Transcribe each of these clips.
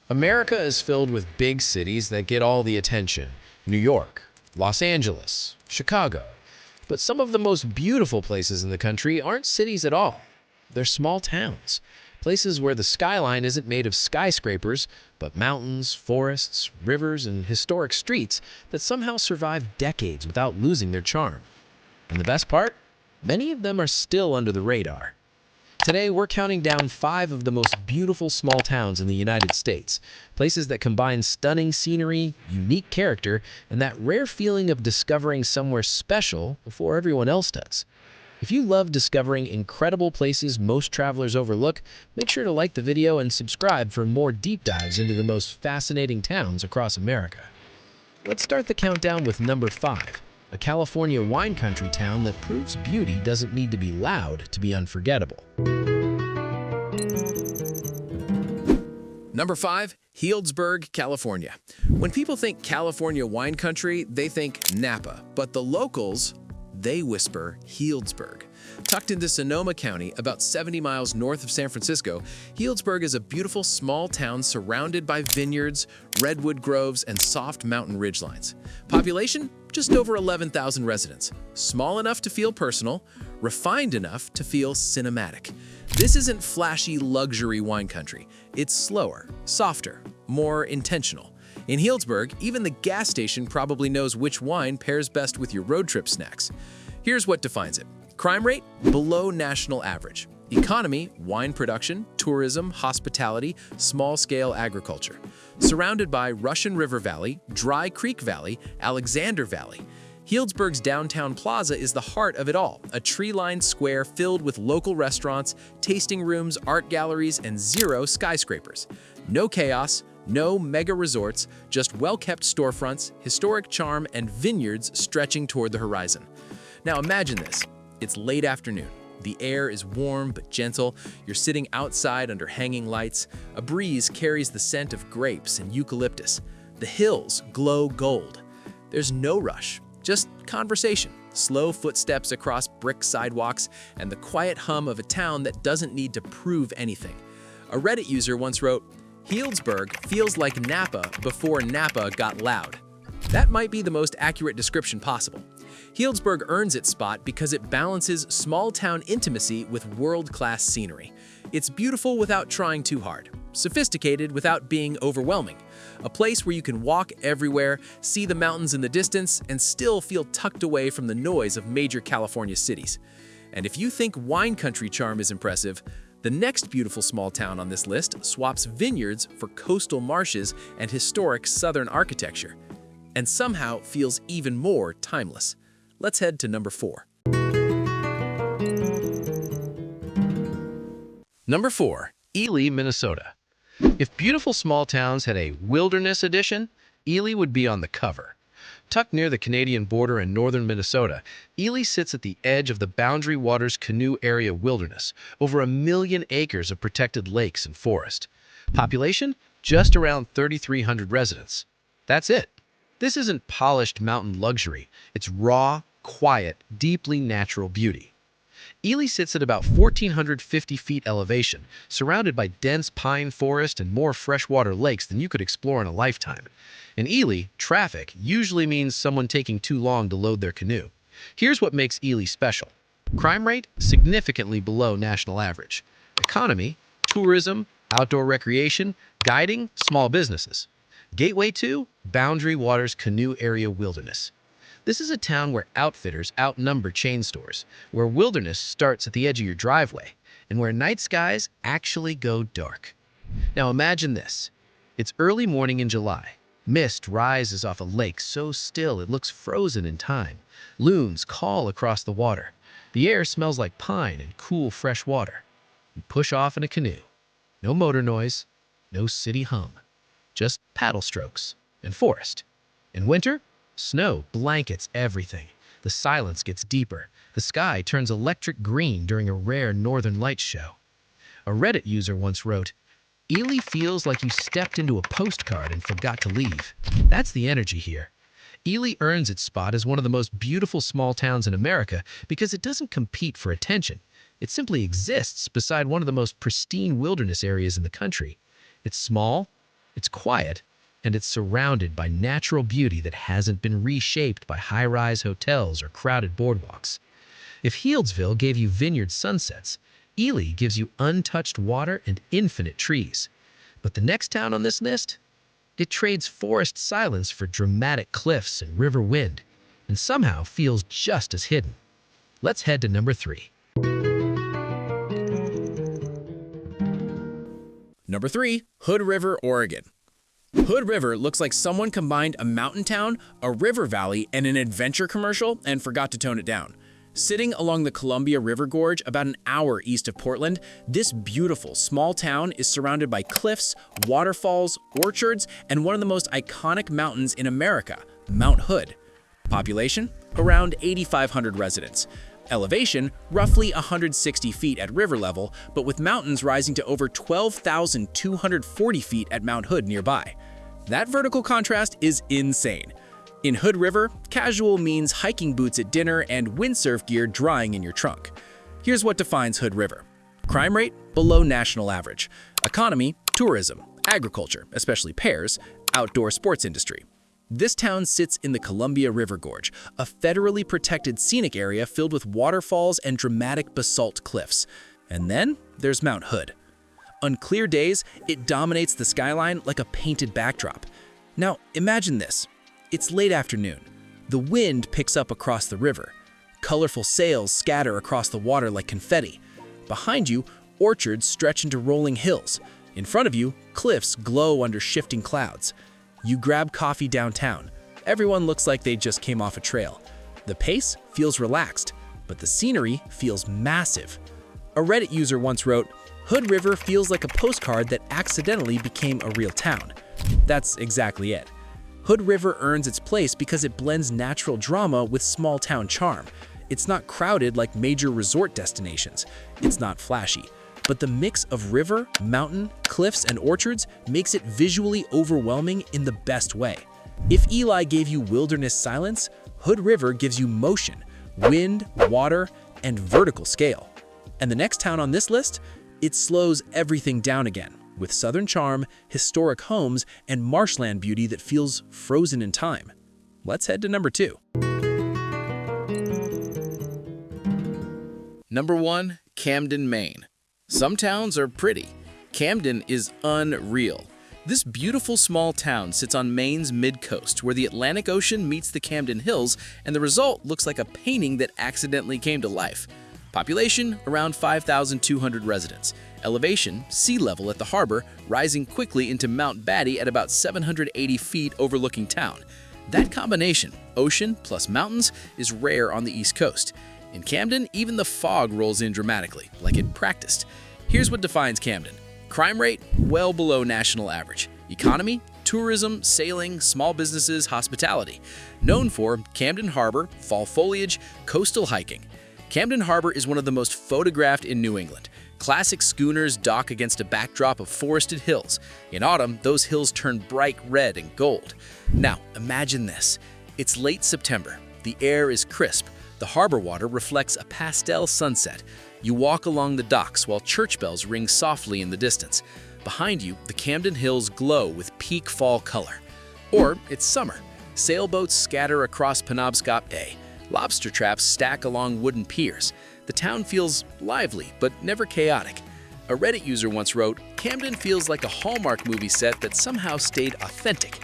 America is filled with big cities that get all the attention. New York, Los Angeles, Chicago. But some of the most beautiful places in the country aren't cities at all. They're small towns. Places where the skyline isn't made of skyscrapers, but mountains, forests, rivers, and historic streets that somehow survive decades without losing their charm. And the best part? Many of them are still under the radar. Today, we're counting down 5 of the most beautiful small towns in the United States, places that combine stunning scenery, unique character, and that rare feeling of discovering somewhere special before everyone else does. If you love discovering incredible places most travelers overlook, make sure to like the video and subscribe for more deep dives into the most fascinating towns across America. Let's start the countdown with number 5, a California wine country town that proves beauty doesn't need to be loud to be unforgettable. Number 5, Healdsburg, California. When people think California wine country, they think Napa, but the locals, they whisper Healdsburg. Tucked into Sonoma County, about 70 miles north of San Francisco, Healdsburg is a beautiful small town surrounded by vineyards, redwood groves, and soft mountain ridgelines. Population? Just over 11,000 residents. Small enough to feel personal, refined enough to feel cinematic. This isn't flashy luxury wine country. It's slower, softer, more intentional. In Healdsburg, even the gas station probably knows which wine pairs best with your road trip snacks. Here's what defines it. Crime rate? Below national average. Economy, wine production, tourism, hospitality, small-scale agriculture. Surrounded by Russian River Valley, Dry Creek Valley, Alexander Valley. Healdsburg's downtown plaza is the heart of it all, a tree-lined square filled with local restaurants, tasting rooms, art galleries, and 0 skyscrapers. No chaos, no mega resorts, just well-kept storefronts, historic charm, and vineyards stretching toward the horizon. Now imagine this. It's late afternoon. The air is warm but gentle. You're sitting outside under hanging lights. A breeze carries the scent of grapes and eucalyptus. The hills glow gold. There's no rush, just conversation, slow footsteps across brick sidewalks, and the quiet hum of a town that doesn't need to prove anything. A Reddit user once wrote, "Healdsburg feels like Napa before Napa got loud." That might be the most accurate description possible. Healdsburg earns its spot because it balances small-town intimacy with world-class scenery. It's beautiful without trying too hard, sophisticated without being overwhelming. A place where you can walk everywhere, see the mountains in the distance, and still feel tucked away from the noise of major California cities. And if you think wine country charm is impressive, the next beautiful small town on this list swaps vineyards for coastal marshes and historic southern architecture, and somehow feels even more timeless. Let's head to number 4. Number 4, Ely, Minnesota. If beautiful small towns had a wilderness edition, Ely would be on the cover. Tucked near the Canadian border in northern Minnesota, Ely sits at the edge of the Boundary Waters Canoe Area Wilderness, over 1 million acres of protected lakes and forest. Population? Just around 3,300 residents. That's it. This isn't polished mountain luxury. It's raw, quiet, deeply natural beauty. Ely sits at about 1,450 feet elevation, surrounded by dense pine forest and more freshwater lakes than you could explore in a lifetime. In Ely, traffic usually means someone taking too long to load their canoe. Here's what makes Ely special. Crime rate? Significantly below national average. Economy? Tourism, outdoor recreation, guiding, small businesses. Gateway to Boundary Waters Canoe Area Wilderness. This is a town where outfitters outnumber chain stores, where wilderness starts at the edge of your driveway, and where night skies actually go dark. Now imagine this. It's early morning in July. Mist rises off a lake so still it looks frozen in time. Loons call across the water. The air smells like pine and cool fresh water. You push off in a canoe. No motor noise, no city hum. Just paddle strokes and forest. In winter, snow blankets everything. The silence gets deeper. The sky turns electric green during a rare northern lights show. A Reddit user once wrote, "Ely feels like you stepped into a postcard and forgot to leave." That's the energy here. Ely earns its spot as one of the most beautiful small towns in America because it doesn't compete for attention. It simply exists beside one of the most pristine wilderness areas in the country. It's small, It's quiet, and it's surrounded by natural beauty that hasn't been reshaped by high-rise hotels or crowded boardwalks. If Healdsville gave you vineyard sunsets, Ely gives you untouched water and infinite trees. But the next town on this list? It trades forest silence for dramatic cliffs and river wind, and somehow feels just as hidden. Let's head to number 3. Number 3, Hood River, Oregon. Hood River looks like someone combined a mountain town, a river valley, and an adventure commercial and forgot to tone it down. Sitting along the Columbia River Gorge about an hour east of Portland, this beautiful small town is surrounded by cliffs, waterfalls, orchards, and one of the most iconic mountains in America, Mount Hood. Population? Around 8,500 residents. Elevation, roughly 160 feet at river level, but with mountains rising to over 12,240 feet at Mount Hood nearby. That vertical contrast is insane. In Hood River, casual means hiking boots at dinner and windsurf gear drying in your trunk. Here's what defines Hood River. Crime rate, below national average. Economy, tourism, agriculture, especially pears, outdoor sports industry. This town sits in the Columbia River Gorge, a federally protected scenic area filled with waterfalls and dramatic basalt cliffs. And then there's Mount Hood. On clear days, it dominates the skyline like a painted backdrop. Now, imagine this. It's late afternoon. The wind picks up across the river. Colorful sails scatter across the water like confetti. Behind you, orchards stretch into rolling hills. In front of you, cliffs glow under shifting clouds. You grab coffee downtown. Everyone looks like they just came off a trail. The pace feels relaxed, but the scenery feels massive. A Reddit user once wrote, "Hood River feels like a postcard that accidentally became a real town." That's exactly it. Hood River earns its place because it blends natural drama with small-town charm. It's not crowded like major resort destinations. It's not flashy. But the mix of river, mountain, cliffs, and orchards makes it visually overwhelming in the best way. If Ely gave you wilderness silence, Hood River gives you motion, wind, water, and vertical scale. And the next town on this list? It slows everything down again, with southern charm, historic homes, and marshland beauty that feels frozen in time. Let's head to number 2. Number 1, Camden, Maine. Some towns are pretty. Camden is unreal. This beautiful small town sits on Maine's mid-coast, where the Atlantic Ocean meets the Camden Hills, and the result looks like a painting that accidentally came to life. Population, around 5,200 residents. Elevation, sea level at the harbor, rising quickly into Mount Batty at about 780 feet overlooking town. That combination, ocean plus mountains, is rare on the East Coast. In Camden, even the fog rolls in dramatically, like it practiced. Here's what defines Camden. Crime rate, well below national average. Economy, tourism, sailing, small businesses, hospitality. Known for Camden Harbor, fall foliage, coastal hiking. Camden Harbor is one of the most photographed in New England. Classic schooners dock against a backdrop of forested hills. In autumn, those hills turn bright red and gold. Now, imagine this. It's late September. The air is crisp. The harbor water reflects a pastel sunset. You walk along the docks while church bells ring softly in the distance. Behind you, the Camden Hills glow with peak fall color. Or it's summer. Sailboats scatter across Penobscot Bay. Lobster traps stack along wooden piers. The town feels lively, but never chaotic. A Reddit user once wrote, "Camden feels like a Hallmark movie set that somehow stayed authentic."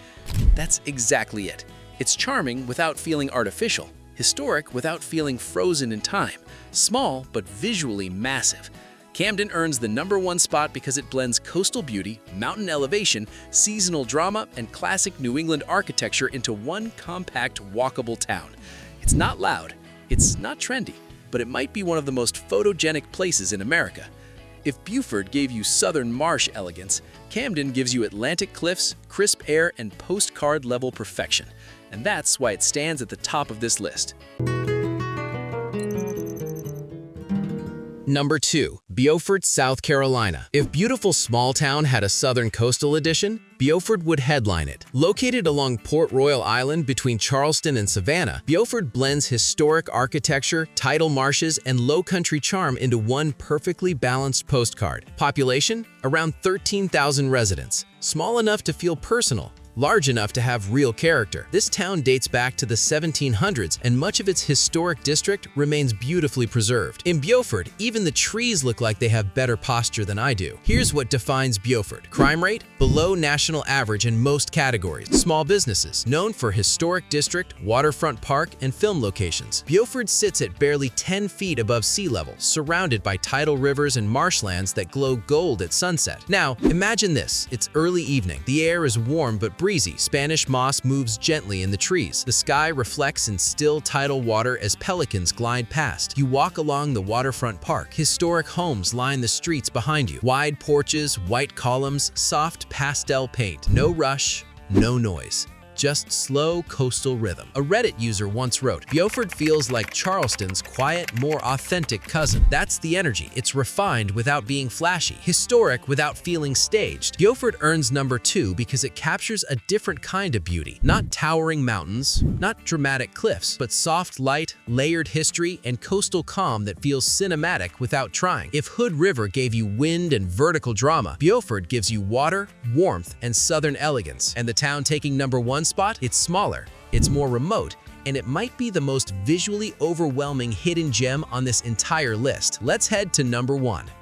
That's exactly it. It's charming without feeling artificial. Historic without feeling frozen in time. Small, but visually massive. Camden earns the number 1 spot because it blends coastal beauty, mountain elevation, seasonal drama, and classic New England architecture into one compact, walkable town. It's not loud, it's not trendy, but it might be one of the most photogenic places in America. If Beaufort gave you southern marsh elegance, Camden gives you Atlantic cliffs, crisp air, and postcard-level perfection. And that's why it stands at the top of this list. Number 2. Beaufort, South Carolina. If Beautiful Small Town had a southern coastal edition, Beaufort would headline it. Located along Port Royal Island between Charleston and Savannah, Beaufort blends historic architecture, tidal marshes, and low-country charm into one perfectly balanced postcard. Population? Around 13,000 residents. Small enough to feel personal, large enough to have real character. This town dates back to the 1700s, and much of its historic district remains beautifully preserved. In Beaufort, even the trees look like they have better posture than I do. Here's what defines Beaufort. Crime rate? Below national average in most categories. Small businesses? Known for historic district, waterfront park, and film locations. Beaufort sits at barely 10 feet above sea level, surrounded by tidal rivers and marshlands that glow gold at sunset. Now, imagine this. It's early evening. The air is warm but breezy. Spanish moss moves gently in the trees. The sky reflects in still tidal water as pelicans glide past. You walk along the waterfront park. Historic homes line the streets behind you. Wide porches, white columns, soft pastel paint. No rush, no noise. Just slow coastal rhythm. A Reddit user once wrote, "Beaufort feels like Charleston's quiet, more authentic cousin." That's the energy. It's refined without being flashy, historic without feeling staged. Beaufort earns number 2 because it captures a different kind of beauty. Not towering mountains, not dramatic cliffs, but soft light, layered history, and coastal calm that feels cinematic without trying. If Hood River gave you wind and vertical drama, Beaufort gives you water, warmth, and southern elegance. And the town taking number 1 spot, it's smaller, it's more remote, and it might be the most visually overwhelming hidden gem on this entire list. Let's head to number 1.